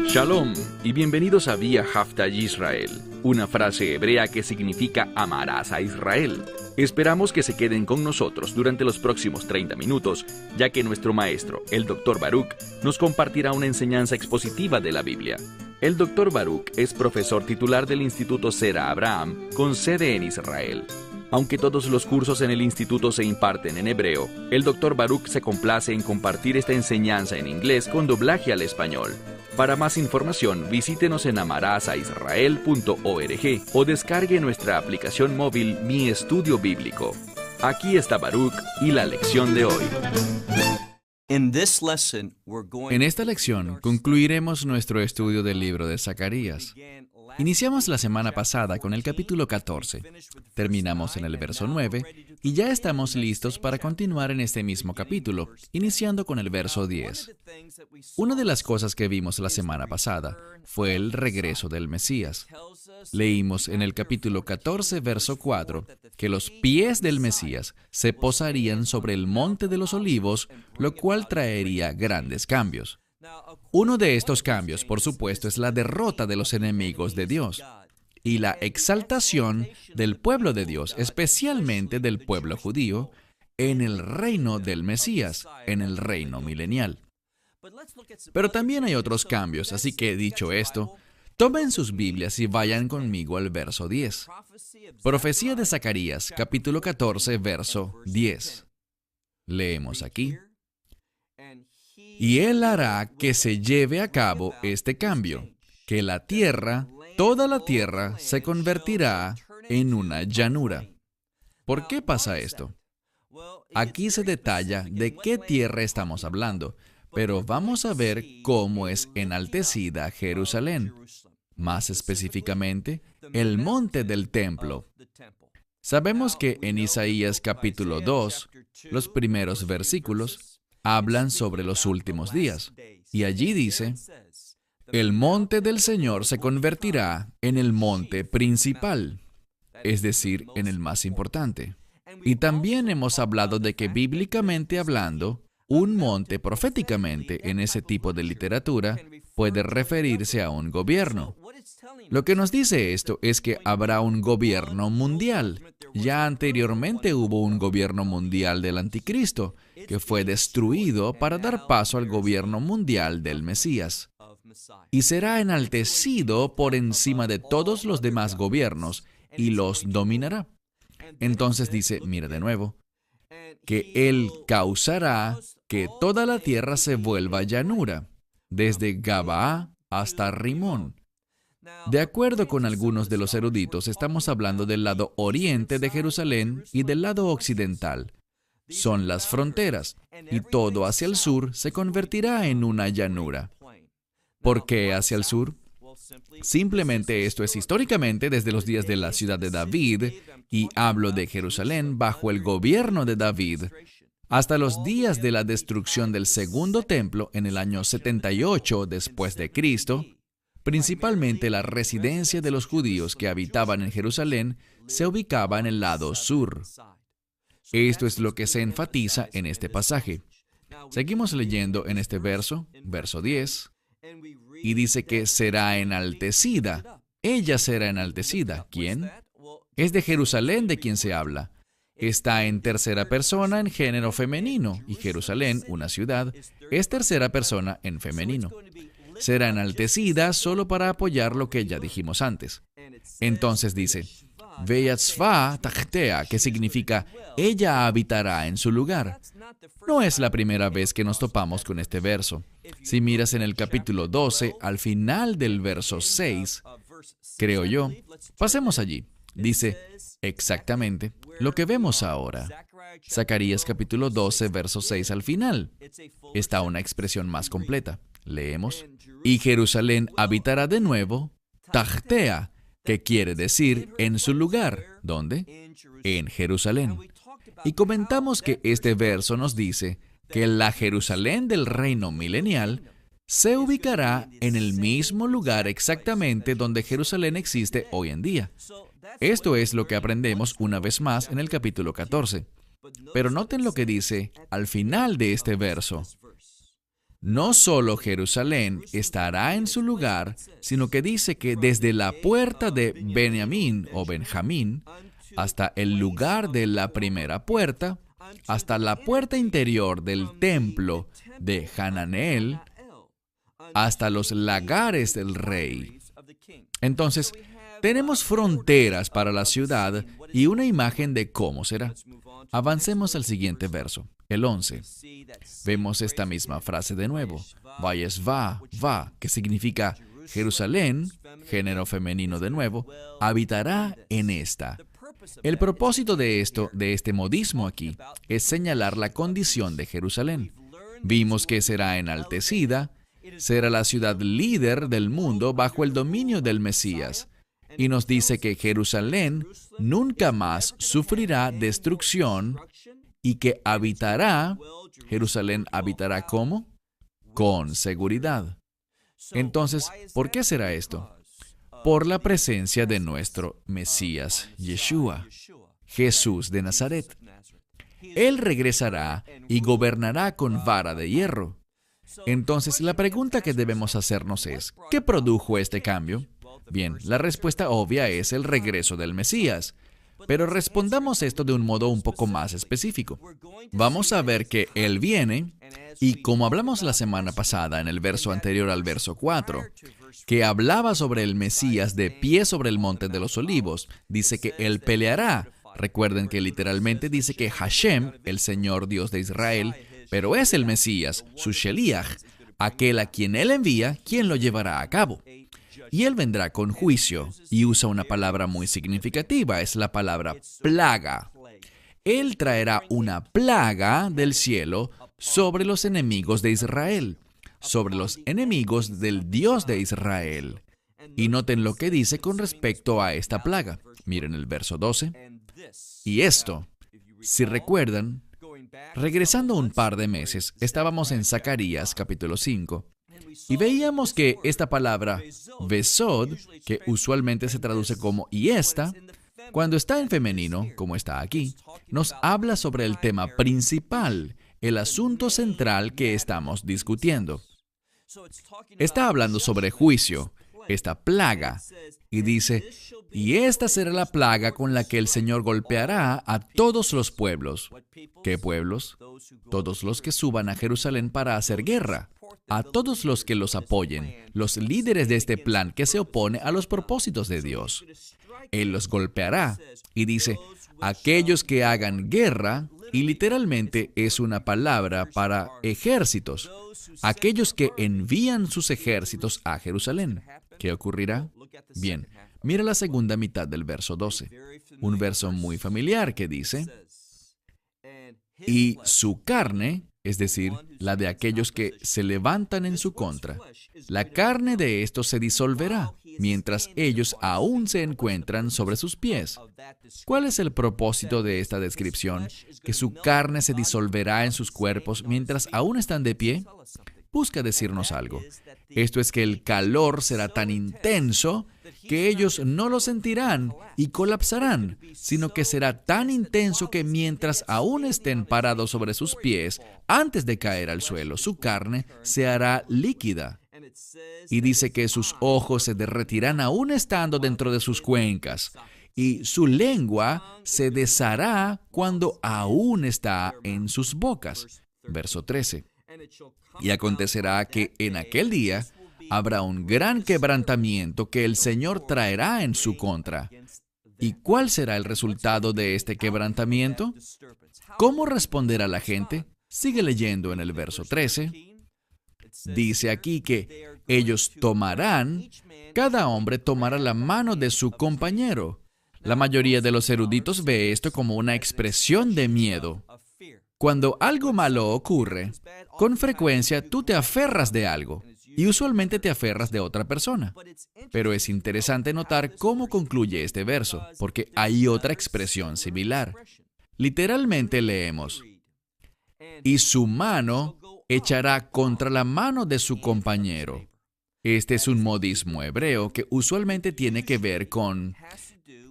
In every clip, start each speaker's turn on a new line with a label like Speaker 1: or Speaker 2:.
Speaker 1: Shalom y bienvenidos a Vía Haftaj Israel, una frase hebrea que significa amarás a Israel. Esperamos que se queden con nosotros durante los próximos 30 minutos, ya que nuestro maestro, el Dr. Baruch, nos compartirá una enseñanza expositiva de la Biblia. El Dr. Baruch es profesor titular del Instituto Zera Abraham, con sede en Israel. Aunque todos los cursos en el instituto se imparten en hebreo, el Dr. Baruch se complace en compartir esta enseñanza en inglés con doblaje al español. Para más información, visítenos en amarasaisrael.org o descargue nuestra aplicación móvil Mi Estudio Bíblico. Aquí está Baruch y la lección de hoy.
Speaker 2: En esta lección concluiremos nuestro estudio del libro de Zacarías. Iniciamos la semana pasada con el capítulo 14, terminamos en el verso 9 y ya estamos listos para continuar en este mismo capítulo, iniciando con el verso 10. Una de las cosas que vimos la semana pasada fue el regreso del Mesías. Leímos en el capítulo 14, verso 4, que los pies del Mesías se posarían sobre el monte de los olivos, lo cual traería grandes cambios. Uno de estos cambios, por supuesto, es la derrota de los enemigos de Dios y la exaltación del pueblo de Dios, especialmente del pueblo judío, en el reino del Mesías, en el reino milenial. Pero también hay otros cambios, así que, dicho esto, tomen sus Biblias y vayan conmigo al verso 10. Profecía de Zacarías, capítulo 14, verso 10. Leemos aquí. Y Él hará que se lleve a cabo este cambio, que la tierra, toda la tierra, se convertirá en una llanura. ¿Por qué pasa esto? Aquí se detalla de qué tierra estamos hablando, pero vamos a ver cómo es enaltecida Jerusalén. Más específicamente, el monte del templo. Sabemos que en Isaías capítulo 2, los primeros versículos, hablan sobre los últimos días. Y allí dice, el monte del Señor se convertirá en el monte principal, es decir, en el más importante. Y también hemos hablado de que bíblicamente hablando, un monte proféticamente en ese tipo de literatura puede referirse a un gobierno. Lo que nos dice esto es que habrá un gobierno mundial. Ya anteriormente hubo un gobierno mundial del Anticristo, que fue destruido para dar paso al gobierno mundial del Mesías. Y será enaltecido por encima de todos los demás gobiernos y los dominará. Entonces dice, mira de nuevo, que Él causará que toda la tierra se vuelva llanura, desde Gabaa hasta Rimón. De acuerdo con algunos de los eruditos, estamos hablando del lado oriente de Jerusalén y del lado occidental. Son las fronteras, y todo hacia el sur se convertirá en una llanura. ¿Por qué hacia el sur? Simplemente esto es históricamente desde los días de la ciudad de David, y hablo de Jerusalén bajo el gobierno de David, hasta los días de la destrucción del segundo templo en el año 78 después de Cristo. Principalmente la residencia de los judíos que habitaban en Jerusalén se ubicaba en el lado sur. Esto es lo que se enfatiza en este pasaje. Seguimos leyendo en este verso, verso 10, y dice que será enaltecida. Ella será enaltecida. ¿Quién? Es de Jerusalén de quien se habla. Está en tercera persona en género femenino, y Jerusalén, una ciudad, es tercera persona en femenino. Será enaltecida solo para apoyar lo que ya dijimos antes. Entonces dice, Veyatzva Tachtea, que significa, ella habitará en su lugar. No es la primera vez que nos topamos con este verso. Si miras en el capítulo 12, al final del verso 6, creo yo, pasemos allí. Dice exactamente lo que vemos ahora. Zacarías capítulo 12, verso 6 al final. Está una expresión más completa. Leemos, y Jerusalén habitará de nuevo, Tachtea, que quiere decir en su lugar. ¿Dónde? En Jerusalén. Y comentamos que este verso nos dice que la Jerusalén del reino milenial se ubicará en el mismo lugar exactamente donde Jerusalén existe hoy en día. Esto es lo que aprendemos una vez más en el capítulo 14. Pero noten lo que dice al final de este verso. No solo Jerusalén estará en su lugar, sino que dice que desde la puerta de Benjamín o Benjamín hasta el lugar de la primera puerta, hasta la puerta interior del templo de Hananeel, hasta los lagares del rey. Entonces, tenemos fronteras para la ciudad y una imagen de cómo será. Avancemos al siguiente verso, el 11. Vemos esta misma frase de nuevo. Vayesva, va, que significa Jerusalén, género femenino de nuevo, habitará en esta. El propósito de este modismo aquí, es señalar la condición de Jerusalén. Vimos que será enaltecida, será la ciudad líder del mundo bajo el dominio del Mesías. Y nos dice que Jerusalén nunca más sufrirá destrucción y que Jerusalén habitará ¿cómo? Con seguridad. Entonces, ¿por qué será esto? Por la presencia de nuestro Mesías, Yeshua, Jesús de Nazaret. Él regresará y gobernará con vara de hierro. Entonces, la pregunta que debemos hacernos es, ¿qué produjo este cambio? Bien, la respuesta obvia es el regreso del Mesías. Pero respondamos esto de un modo un poco más específico. Vamos a ver que Él viene, y como hablamos la semana pasada en el verso anterior al verso 4, que hablaba sobre el Mesías de pie sobre el monte de los olivos, dice que Él peleará. Recuerden que literalmente dice que Hashem, el Señor Dios de Israel, pero es el Mesías, su Sheliach, aquel a quien Él envía, quien lo llevará a cabo. Y Él vendrá con juicio, y usa una palabra muy significativa, es la palabra plaga. Él traerá una plaga del cielo sobre los enemigos de Israel, sobre los enemigos del Dios de Israel. Y noten lo que dice con respecto a esta plaga. Miren el verso 12. Y esto, si recuerdan, regresando un par de meses, estábamos en Zacarías capítulo 5, y veíamos que esta palabra, besod, que usualmente se traduce como y esta, cuando está en femenino, como está aquí, nos habla sobre el tema principal, el asunto central que estamos discutiendo. Está hablando sobre juicio, esta plaga, y dice, y esta será la plaga con la que el Señor golpeará a todos los pueblos. ¿Qué pueblos? Todos los que suban a Jerusalén para hacer guerra. A todos los que los apoyen, los líderes de este plan que se opone a los propósitos de Dios. Él los golpeará. Y dice, aquellos que hagan guerra, y literalmente es una palabra para ejércitos. Aquellos que envían sus ejércitos a Jerusalén. ¿Qué ocurrirá? Bien, mira la segunda mitad del verso 12. Un verso muy familiar que dice, y su carne, es decir, la de aquellos que se levantan en su contra, la carne de estos se disolverá, mientras ellos aún se encuentran sobre sus pies. ¿Cuál es el propósito de esta descripción? ¿Que su carne se disolverá en sus cuerpos mientras aún están de pie? Busca decirnos algo. Esto es que el calor será tan intenso que ellos no lo sentirán y colapsarán, sino que será tan intenso que mientras aún estén parados sobre sus pies, antes de caer al suelo, su carne se hará líquida. Y dice que sus ojos se derretirán aún estando dentro de sus cuencas, y su lengua se deshará cuando aún está en sus bocas. Verso 13. Y acontecerá que en aquel día habrá un gran quebrantamiento que el Señor traerá en su contra. ¿Y cuál será el resultado de este quebrantamiento? ¿Cómo responderá la gente? Sigue leyendo en el verso 13. Dice aquí que ellos tomarán, cada hombre tomará la mano de su compañero. La mayoría de los eruditos ve esto como una expresión de miedo. Cuando algo malo ocurre, con frecuencia tú te aferras de algo y usualmente te aferras de otra persona. Pero es interesante notar cómo concluye este verso, porque hay otra expresión similar. Literalmente leemos, y su mano echará contra la mano de su compañero. Este es un modismo hebreo que usualmente tiene que ver con...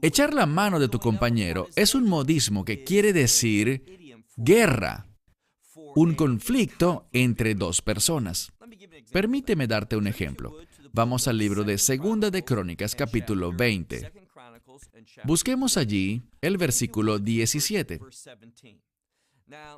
Speaker 2: Echar la mano de tu compañero es un modismo que quiere decir guerra. un conflicto entre dos personas. Permíteme darte un ejemplo. Vamos al libro de Segunda de Crónicas, capítulo 20. Busquemos allí el versículo 17.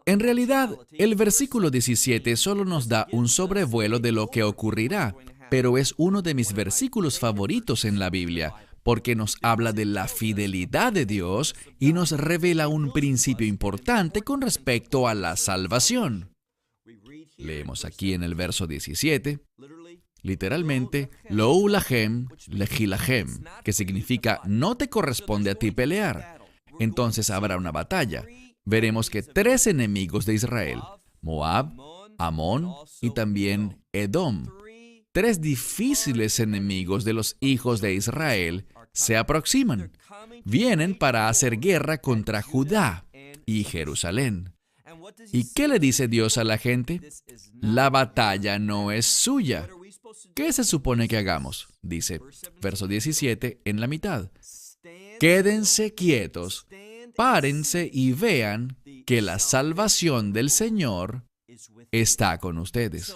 Speaker 2: En realidad, el versículo 17 solo nos da un sobrevuelo de lo que ocurrirá, pero es uno de mis versículos favoritos en la Biblia, porque nos habla de la fidelidad de Dios y nos revela un principio importante con respecto a la salvación. Leemos aquí en el verso 17, literalmente, Lou lahem lehilahem, que significa no te corresponde a ti pelear. Entonces habrá una batalla. Veremos que 3 enemigos de Israel, Moab, Amón y también Edom, 3 difíciles enemigos de los hijos de Israel, se aproximan. Vienen para hacer guerra contra Judá y Jerusalén. ¿Y qué le dice Dios a la gente? La batalla no es suya. ¿Qué se supone que hagamos? Dice, verso 17, en la mitad. Quédense quietos, párense y vean que la salvación del Señor está con ustedes.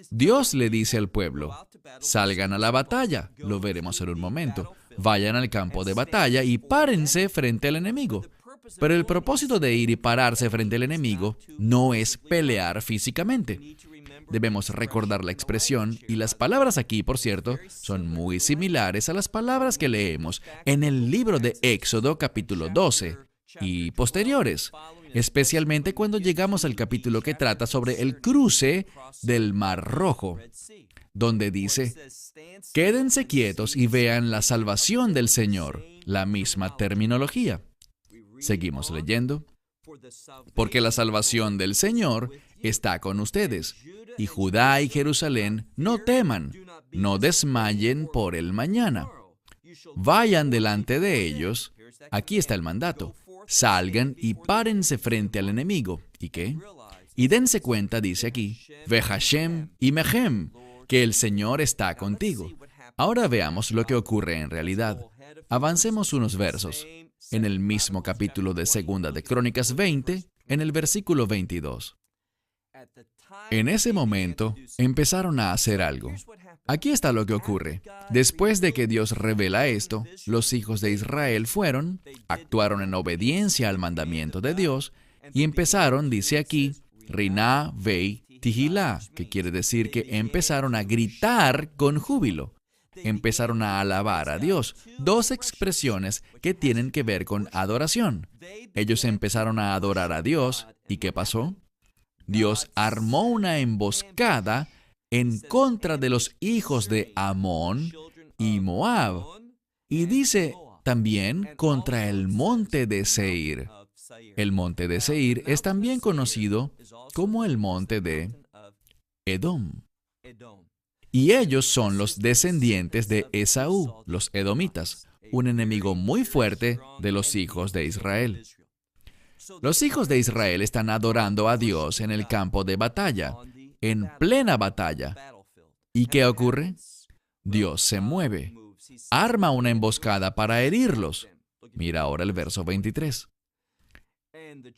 Speaker 2: Dios le dice al pueblo, salgan a la batalla, lo veremos en un momento, vayan al campo de batalla y párense frente al enemigo. Pero el propósito de ir y pararse frente al enemigo no es pelear físicamente. Debemos recordar la expresión, y las palabras aquí, por cierto, son muy similares a las palabras que leemos en el libro de Éxodo capítulo 12 y posteriores, especialmente cuando llegamos al capítulo que trata sobre el cruce del Mar Rojo, donde dice, quédense quietos y vean la salvación del Señor, la misma terminología. Seguimos leyendo. Porque la salvación del Señor está con ustedes, y Judá y Jerusalén no teman, no desmayen por el mañana. Vayan delante de ellos, aquí está el mandato, salgan y párense frente al enemigo. ¿Y qué? Y dense cuenta, dice aquí, Vehashem y Mehem, que el Señor está contigo. Ahora veamos lo que ocurre en realidad. Avancemos unos versos. En el mismo capítulo de Segunda de Crónicas 20, en el versículo 22. En ese momento, empezaron a hacer algo. Aquí está lo que ocurre. Después de que Dios revela esto, los hijos de Israel fueron, actuaron en obediencia al mandamiento de Dios, y empezaron, dice aquí, Riná, Vei, Tihilá, que quiere decir que empezaron a gritar con júbilo. Empezaron a alabar a Dios. 2 expresiones que tienen que ver con adoración. Ellos empezaron a adorar a Dios. ¿Y qué pasó? Dios armó una emboscada en contra de los hijos de Amón y Moab. Y dice también contra el monte de Seir. El monte de Seir es también conocido como el monte de Edom. Y ellos son los descendientes de Esaú, los edomitas, un enemigo muy fuerte de los hijos de Israel. Los hijos de Israel están adorando a Dios en el campo de batalla, en plena batalla. ¿Y qué ocurre? Dios se mueve, arma una emboscada para herirlos. Mira ahora el verso 23.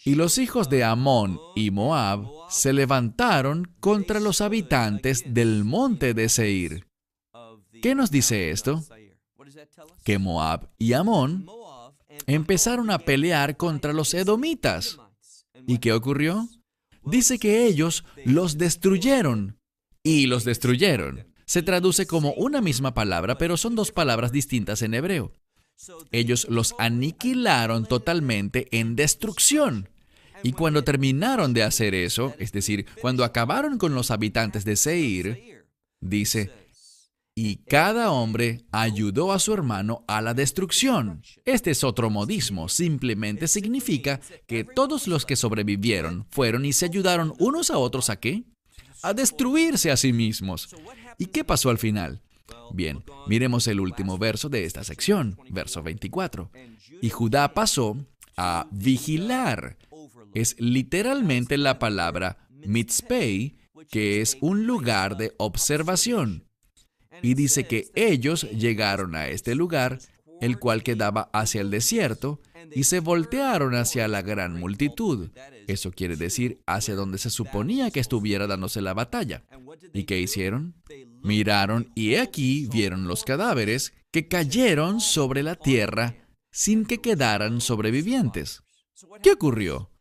Speaker 2: Y los hijos de Amón y Moab se levantaron contra los habitantes del monte de Seir. ¿Qué nos dice esto? Que Moab y Amón empezaron a pelear contra los edomitas. ¿Y qué ocurrió? Dice que ellos los destruyeron. Y los destruyeron. Se traduce como una misma palabra, pero son 2 palabras distintas en hebreo. Ellos los aniquilaron totalmente en destrucción. Y cuando terminaron de hacer eso, es decir, cuando acabaron con los habitantes de Seir, dice, y cada hombre ayudó a su hermano a la destrucción. Este es otro modismo, simplemente significa que todos los que sobrevivieron fueron y se ayudaron unos a otros ¿a qué? A destruirse a sí mismos. ¿Y qué pasó al final? Bien, miremos el último verso de esta sección, verso 24. Y Judá pasó a vigilar. Es literalmente la palabra mitzpei, que es un lugar de observación. Y dice que ellos llegaron a este lugar el cual quedaba hacia el desierto, y se voltearon hacia la gran multitud. Eso quiere decir, hacia donde se suponía que estuviera dándose la batalla. ¿Y qué hicieron? Miraron y he aquí vieron los cadáveres que cayeron sobre la tierra sin que quedaran sobrevivientes. ¿Qué ocurrió?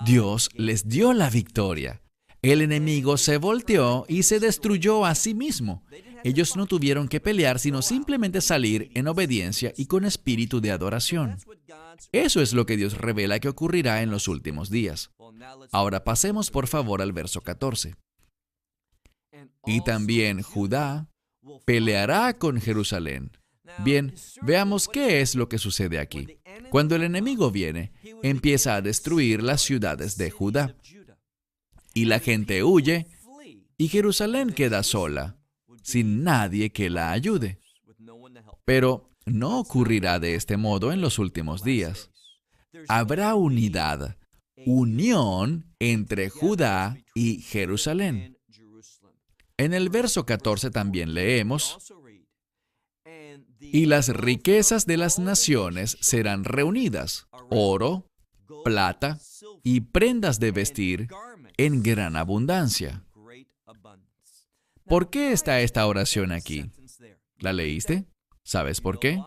Speaker 2: Dios les dio la victoria. El enemigo se volteó y se destruyó a sí mismo. Ellos no tuvieron que pelear, sino simplemente salir en obediencia y con espíritu de adoración. Eso es lo que Dios revela que ocurrirá en los últimos días. Ahora pasemos por favor al verso 14. Y también Judá peleará con Jerusalén. Bien, veamos qué es lo que sucede aquí. Cuando el enemigo viene, empieza a destruir las ciudades de Judá. Y la gente huye, y Jerusalén queda sola, sin nadie que la ayude. Pero no ocurrirá de este modo en los últimos días. Habrá unidad, unión entre Judá y Jerusalén. En el verso 14 también leemos: y las riquezas de las naciones serán reunidas, oro, plata y prendas de vestir en gran abundancia. ¿Por qué está esta oración aquí? ¿La leíste? ¿Sabes por qué?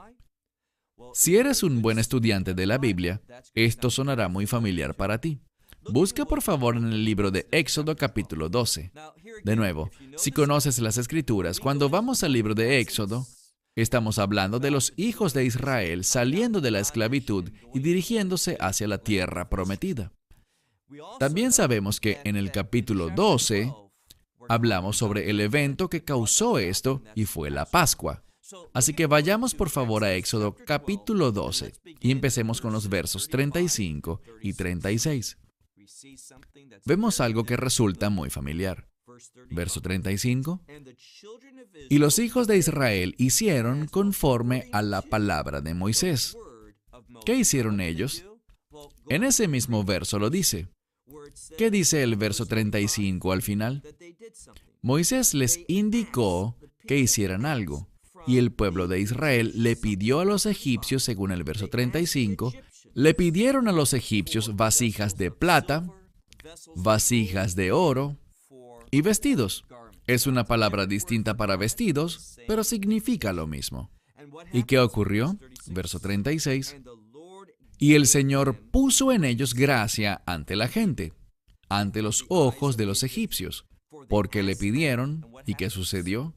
Speaker 2: Si eres un buen estudiante de la Biblia, esto sonará muy familiar para ti. Busca por favor en el libro de Éxodo capítulo 12. De nuevo, si conoces las Escrituras, cuando vamos al libro de Éxodo, estamos hablando de los hijos de Israel saliendo de la esclavitud y dirigiéndose hacia la tierra prometida. También sabemos que en el capítulo 12 hablamos sobre el evento que causó esto y fue la Pascua. Así que vayamos por favor a Éxodo capítulo 12 y empecemos con los versos 35 y 36. Vemos algo que resulta muy familiar. Verso 35. Y los hijos de Israel hicieron conforme a la palabra de Moisés. ¿Qué hicieron ellos? En ese mismo verso lo dice. ¿Qué dice el verso 35 al final? Moisés les indicó que hicieran algo, y el pueblo de Israel le pidió a los egipcios, según el verso 35, le pidieron a los egipcios vasijas de plata, vasijas de oro y vestidos. Es una palabra distinta para vestidos, pero significa lo mismo. ¿Y qué ocurrió? Verso 36. Y el Señor puso en ellos gracia ante la gente, ante los ojos de los egipcios, porque le pidieron, ¿y qué sucedió?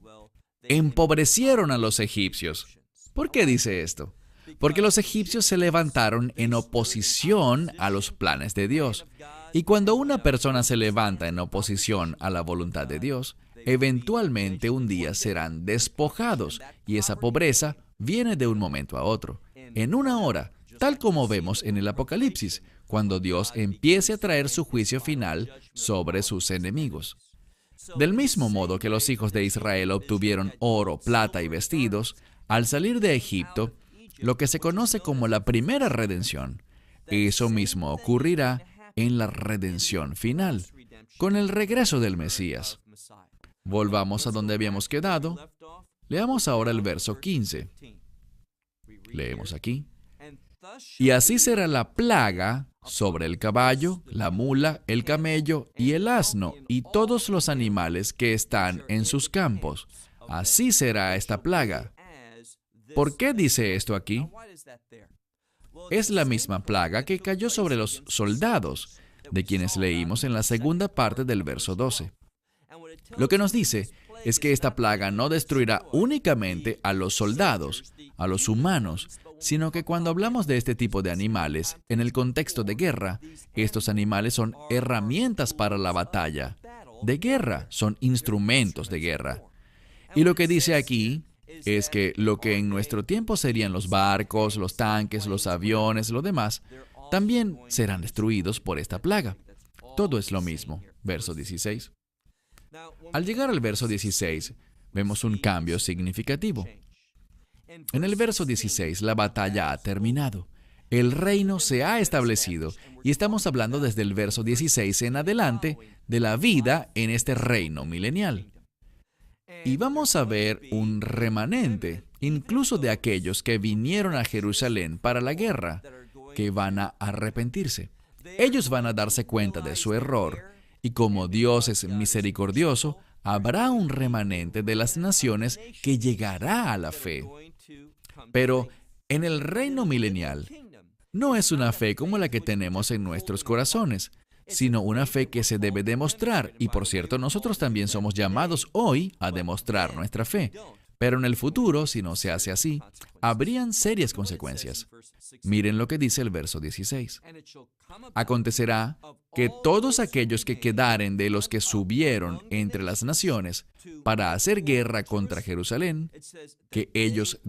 Speaker 2: Empobrecieron a los egipcios. ¿Por qué dice esto? Porque los egipcios se levantaron en oposición a los planes de Dios. Y cuando una persona se levanta en oposición a la voluntad de Dios, eventualmente un día serán despojados, y esa pobreza viene de un momento a otro, en una hora, tal como vemos en el Apocalipsis, cuando Dios empiece a traer su juicio final sobre sus enemigos. Del mismo modo que los hijos de Israel obtuvieron oro, plata y vestidos, al salir de Egipto, lo que se conoce como la primera redención, eso mismo ocurrirá en la redención final, con el regreso del Mesías. Volvamos a donde habíamos quedado. Leamos ahora el verso 15. Leemos aquí. Y así será la plaga sobre el caballo, la mula, el camello y el asno y todos los animales que están en sus campos. Así será esta plaga. ¿Por qué dice esto aquí? Es la misma plaga que cayó sobre los soldados, de quienes leímos en la segunda parte del verso 12. Lo que nos dice es que esta plaga no destruirá únicamente a los soldados, a los humanos, sino que cuando hablamos de este tipo de animales, en el contexto de guerra, estos animales son herramientas para la batalla. De guerra, son instrumentos de guerra. Y lo que dice aquí es que lo que en nuestro tiempo serían los barcos, los tanques, los aviones, lo demás, también serán destruidos por esta plaga. Todo es lo mismo. Verso 16. Al llegar al verso 16, vemos un cambio significativo. En el verso 16, la batalla ha terminado. El reino se ha establecido y estamos hablando desde el verso 16 en adelante de la vida en este reino milenial. Y vamos a ver un remanente, incluso de aquellos que vinieron a Jerusalén para la guerra, que van a arrepentirse. Ellos van a darse cuenta de su error, y como Dios es misericordioso, habrá un remanente de las naciones que llegará a la fe. Pero en el reino milenial, no es una fe como la que tenemos en nuestros corazones, sino una fe que se debe demostrar. Y por cierto, nosotros también somos llamados hoy a demostrar nuestra fe. Pero en el futuro, si no se hace así, habrían serias consecuencias. Miren lo que dice el verso 16. Acontecerá que todos aquellos que quedaren de los que subieron entre las naciones para hacer guerra contra Jerusalén, que ellos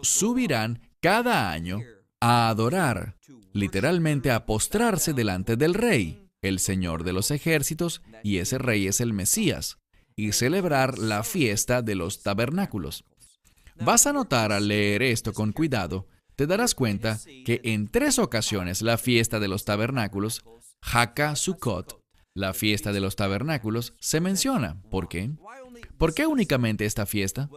Speaker 2: subirán cada año a adorar, literalmente a postrarse delante del Rey, el Señor de los ejércitos, y ese Rey es el Mesías, y celebrar la fiesta de los tabernáculos. Vas a notar al leer esto con cuidado, te darás cuenta que en 3 ocasiones la fiesta de los tabernáculos, Haka Sukkot, la fiesta de los tabernáculos, se menciona. ¿Por qué? ¿Por qué únicamente esta fiesta?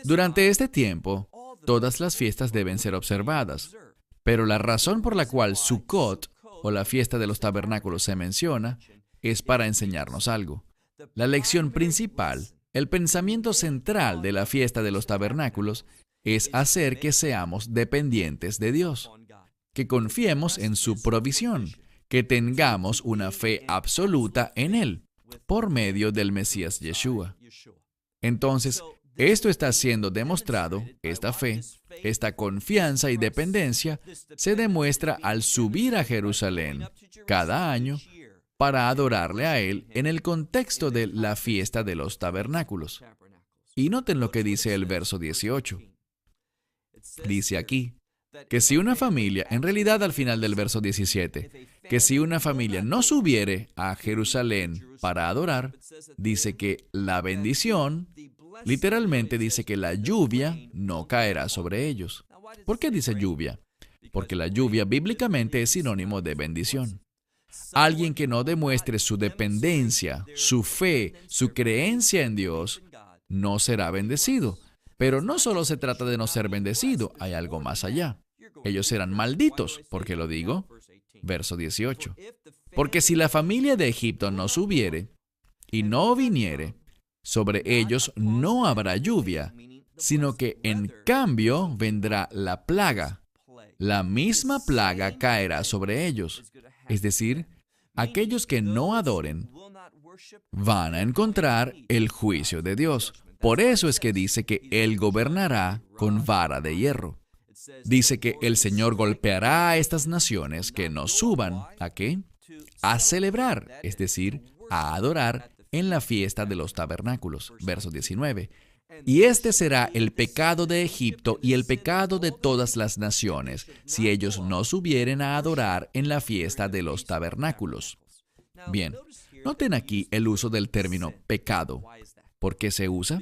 Speaker 2: Durante este tiempo, todas las fiestas deben ser observadas, pero la razón por la cual Sukkot, o la fiesta de los tabernáculos, se menciona, es para enseñarnos algo. La lección principal, el pensamiento central de la fiesta de los tabernáculos, es hacer que seamos dependientes de Dios, que confiemos en su provisión, que tengamos una fe absoluta en Él, por medio del Mesías Yeshua. Entonces, esto está siendo demostrado, esta fe, esta confianza y dependencia, se demuestra al subir a Jerusalén cada año para adorarle a Él en el contexto de la fiesta de los tabernáculos. Y noten lo que dice el verso 18. Dice aquí, que si una familia, en realidad al final del verso 17, que si una familia no subiere a Jerusalén para adorar, dice que la bendición, literalmente dice que la lluvia no caerá sobre ellos. ¿Por qué dice lluvia? Porque la lluvia bíblicamente es sinónimo de bendición. Alguien que no demuestre su dependencia, su fe, su creencia en Dios, no será bendecido. Pero no solo se trata de no ser bendecido, hay algo más allá. Ellos serán malditos. ¿Por qué lo digo? Verso 18. Porque si la familia de Egipto no subiere y no viniere, sobre ellos no habrá lluvia, sino que en cambio vendrá la plaga. La misma plaga caerá sobre ellos. Es decir, aquellos que no adoren van a encontrar el juicio de Dios. Por eso es que dice que Él gobernará con vara de hierro. Dice que el Señor golpeará a estas naciones que no suban, ¿a qué? A celebrar, es decir, a adorar en la fiesta de los tabernáculos. Verso 19. Y este será el pecado de Egipto y el pecado de todas las naciones, si ellos no subieren a adorar en la fiesta de los tabernáculos. Bien, noten aquí el uso del término pecado. ¿Por qué se usa?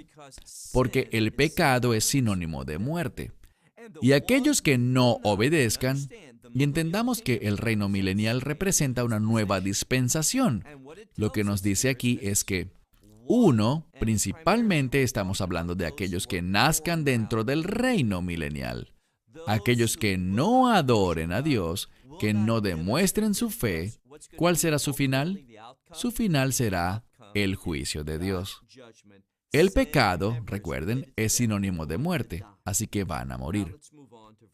Speaker 2: Porque el pecado es sinónimo de muerte. Y aquellos que no obedezcan, y entendamos que el reino milenial representa una nueva dispensación. Lo que nos dice aquí es que, principalmente estamos hablando de aquellos que nazcan dentro del reino milenial. Aquellos que no adoren a Dios, que no demuestren su fe, ¿cuál será su final? Su final será el juicio de Dios. El pecado, recuerden, es sinónimo de muerte, así que van a morir.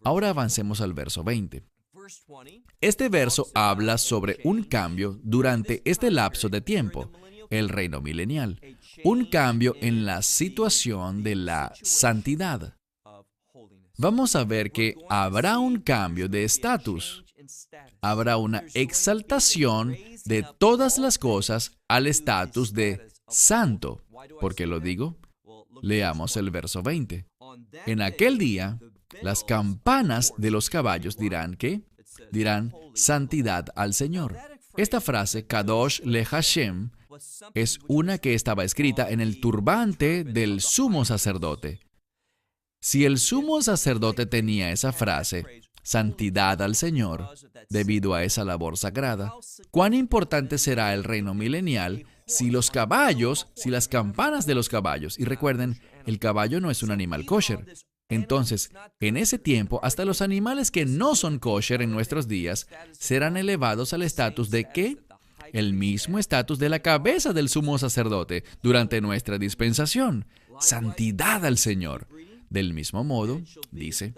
Speaker 2: Ahora avancemos al verso 20. Este verso habla sobre un cambio durante este lapso de tiempo, el reino milenial, un cambio en la situación de la santidad. Vamos a ver que habrá un cambio de estatus. Habrá una exaltación de todas las cosas al estatus de santo. ¿Por qué lo digo? Leamos el verso 20. En aquel día, las campanas de los caballos dirán, ¿qué? Dirán, santidad al Señor. Esta frase, Kadosh le Hashem, es una que estaba escrita en el turbante del sumo sacerdote. Si el sumo sacerdote tenía esa frase, santidad al Señor, debido a esa labor sagrada, ¿cuán importante será el reino milenial si las campanas de los caballos, y recuerden, el caballo no es un animal kosher. Entonces, en ese tiempo, hasta los animales que no son kosher en nuestros días serán elevados al estatus de ¿qué? El mismo estatus de la cabeza del sumo sacerdote durante nuestra dispensación. Santidad al Señor. Del mismo modo, dice,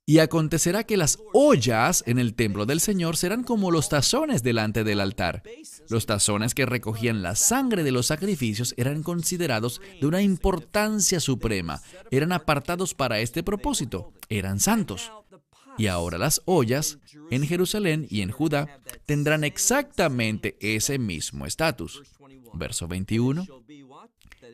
Speaker 2: y acontecerá que las ollas en el templo del Señor serán como los tazones delante del altar. Los tazones que recogían la sangre de los sacrificios eran considerados de una importancia suprema. Eran apartados para este propósito. Eran santos. Y ahora las ollas en Jerusalén y en Judá tendrán exactamente ese mismo estatus. Verso 21.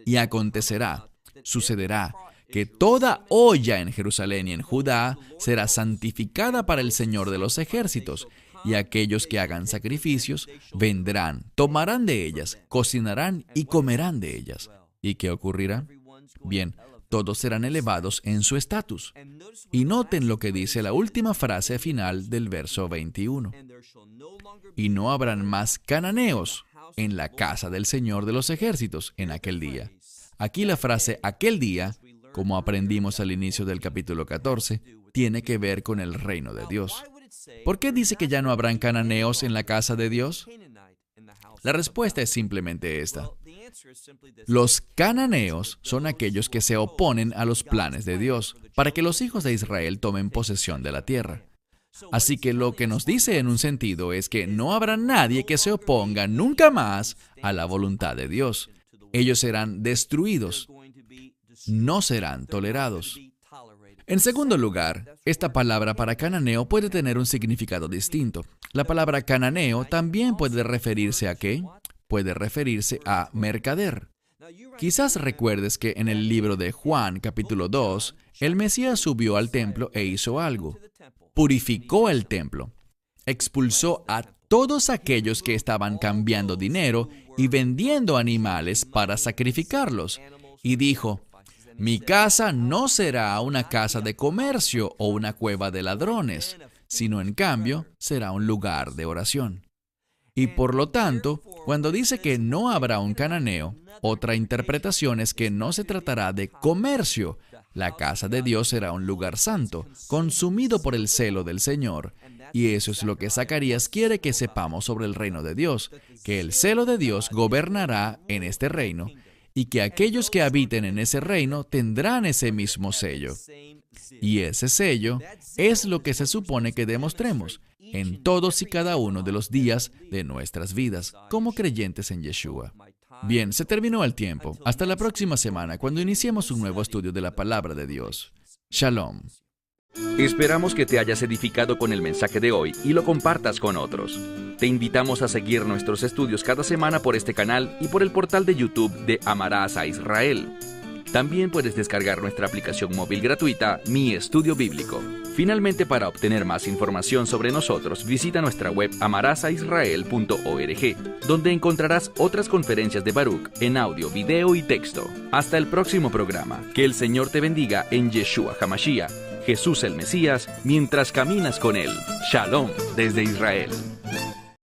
Speaker 2: Y acontecerá, sucederá, que toda olla en Jerusalén y en Judá será santificada para el Señor de los ejércitos, y aquellos que hagan sacrificios vendrán, tomarán de ellas, cocinarán y comerán de ellas. ¿Y qué ocurrirá? Bien, todos serán elevados en su estatus. Y noten lo que dice la última frase final del verso 21. Y no habrán más cananeos en la casa del Señor de los ejércitos en aquel día. Aquí la frase aquel día, como aprendimos al inicio del capítulo 14, tiene que ver con el reino de Dios. ¿Por qué dice que ya no habrán cananeos en la casa de Dios? La respuesta es simplemente esta. Los cananeos son aquellos que se oponen a los planes de Dios para que los hijos de Israel tomen posesión de la tierra. Así que lo que nos dice en un sentido es que no habrá nadie que se oponga nunca más a la voluntad de Dios. Ellos serán destruidos. No serán tolerados. En segundo lugar, esta palabra para cananeo puede tener un significado distinto. La palabra cananeo también puede referirse a ¿qué? Puede referirse a mercader. Quizás recuerdes que en el libro de Juan, capítulo 2, el Mesías subió al templo e hizo algo. Purificó el templo. Expulsó a todos aquellos que estaban cambiando dinero y vendiendo animales para sacrificarlos. Y dijo, mi casa no será una casa de comercio o una cueva de ladrones, sino en cambio será un lugar de oración. Y por lo tanto, cuando dice que no habrá un cananeo, otra interpretación es que no se tratará de comercio. La casa de Dios será un lugar santo, consumido por el celo del Señor. Y eso es lo que Zacarías quiere que sepamos sobre el reino de Dios, que el celo de Dios gobernará en este reino, y que aquellos que habiten en ese reino tendrán ese mismo sello. Y ese sello es lo que se supone que demostremos en todos y cada uno de los días de nuestras vidas como creyentes en Yeshua. Bien, se terminó el tiempo. Hasta la próxima semana, cuando iniciemos un nuevo estudio de la Palabra de Dios. Shalom.
Speaker 1: Esperamos que te hayas edificado con el mensaje de hoy y lo compartas con otros. Te invitamos a seguir nuestros estudios cada semana por este canal y por el portal de YouTube de Amarás a Israel. También puedes descargar nuestra aplicación móvil gratuita, Mi Estudio Bíblico. Finalmente, para obtener más información sobre nosotros, visita nuestra web amarasaisrael.org, donde encontrarás otras conferencias de Baruch en audio, video y texto. Hasta el próximo programa. Que el Señor te bendiga en Yeshua HaMashiach, Jesús el Mesías, mientras caminas con Él. Shalom desde Israel.